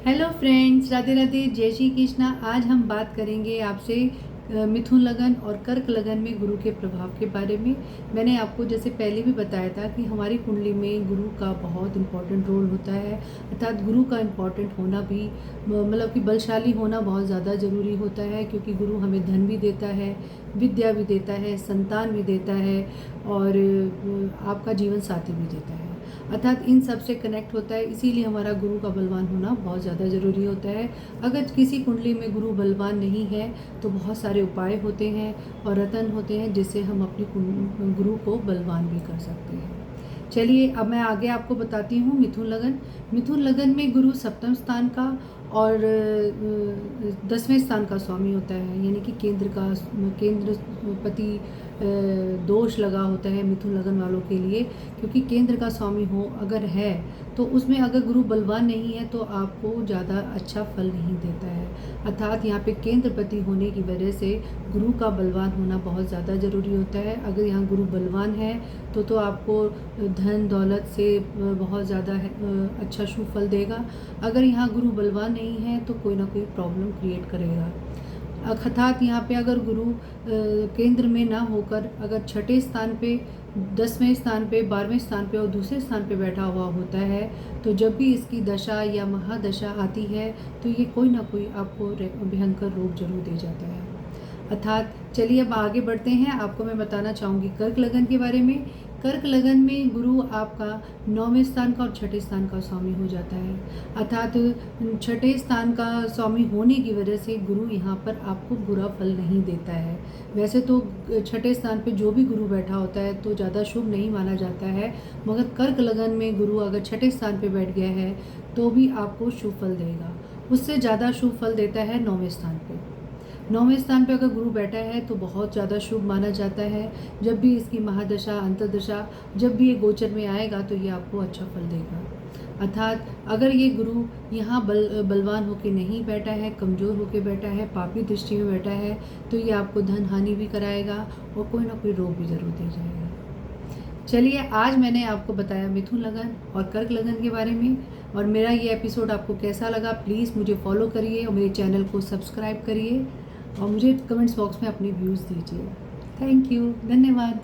Hello friends, Radhe Radhe, जय श्री कृष्णा। आज हम बात करेंगे आपसे मिथुन लगन और कर्क लगन में गुरु के प्रभाव के बारे में। मैंने आपको जैसे पहले भी बताया था कि हमारी कुंडली में गुरु का बहुत इम्पोर्टेंट रोल होता है, अर्थात गुरु का इम्पोर्टेंट होना भी मतलब कि बलशाली होना बहुत ज़्यादा ज़रूरी होता है, क्योंकि गुरु हमें धन भी देता है, विद्या भी देता है, संतान भी देता है और आपका जीवन साथी भी देता है, अर्थात इन सब से कनेक्ट होता है। इसीलिए हमारा गुरु का बलवान होना बहुत ज़्यादा ज़रूरी होता है। अगर किसी कुंडली में गुरु बलवान नहीं है तो बहुत सारे उपाय होते हैं और रतन होते हैं जिससे हम अपनी गुरु को बलवान भी कर सकते हैं। चलिए अब मैं आगे आपको बताती हूँ मिथुन लगन। मिथुन लगन में गुरु सप्तम स्थान का और 10वें स्थान का स्वामी होता है, यानी कि केंद्रपति दोष लगा होता है मिथुन लगन वालों के लिए, क्योंकि केंद्र का स्वामी हो अगर है तो उसमें अगर गुरु बलवान नहीं है तो आपको ज़्यादा अच्छा फल नहीं देता है। अर्थात यहाँ पे केंद्रपति होने की वजह से गुरु का बलवान होना बहुत ज़्यादा ज़रूरी होता है। अगर यहाँ गुरु बलवान है तो आपको धन दौलत से बहुत ज़्यादा अच्छा शुभ फल देगा। अगर यहाँ गुरु बलवान नहीं है तो कोई ना कोई प्रॉब्लम क्रिएट करेगा। अर्थात यहाँ पे अगर गुरु केंद्र में ना होकर अगर छठे स्थान पे, 10वें स्थान पे, 12वें स्थान पे और दूसरे स्थान पे बैठा हुआ होता है तो जब भी इसकी दशा या महादशा आती है तो ये कोई ना कोई आपको भयंकर रोग जरूर दे जाता है। अर्थात चलिए अब आगे बढ़ते हैं। आपको मैं बताना चाहूँगी कर्क लगन के बारे में। कर्क लगन में गुरु आपका 9वें स्थान का और छठे स्थान का स्वामी हो जाता है। अर्थात छठे स्थान का स्वामी होने की वजह से गुरु यहाँ पर आपको बुरा फल नहीं देता है। वैसे तो छठे स्थान पे जो भी गुरु बैठा होता है तो ज़्यादा शुभ नहीं माना जाता है, मगर कर्क लगन में गुरु अगर छठे स्थान पे बैठ गया है तो भी आपको शुभ फल देगा। उससे ज़्यादा शुभ फल देता है 9वें स्थान पे। 9वें स्थान पे अगर गुरु बैठा है तो बहुत ज़्यादा शुभ माना जाता है। जब भी इसकी महादशा अंतर्दशा जब भी ये गोचर में आएगा तो ये आपको अच्छा फल देगा। अर्थात अगर ये गुरु यहाँ बलवान होके नहीं बैठा है, कमज़ोर होके बैठा है, पापी दृष्टि में बैठा है तो ये आपको धन हानि भी कराएगा और कोई ना कोई रोग भी ज़रूर दे जाएगा। चलिए आज मैंने आपको बताया मिथुन लगन और कर्क लगन के बारे में, और मेरा ये एपिसोड आपको कैसा लगा प्लीज़ मुझे फॉलो करिए और मेरे चैनल को सब्सक्राइब करिए और मुझे कमेंट्स बॉक्स में अपने व्यूज़ दीजिए। थैंक यू, धन्यवाद।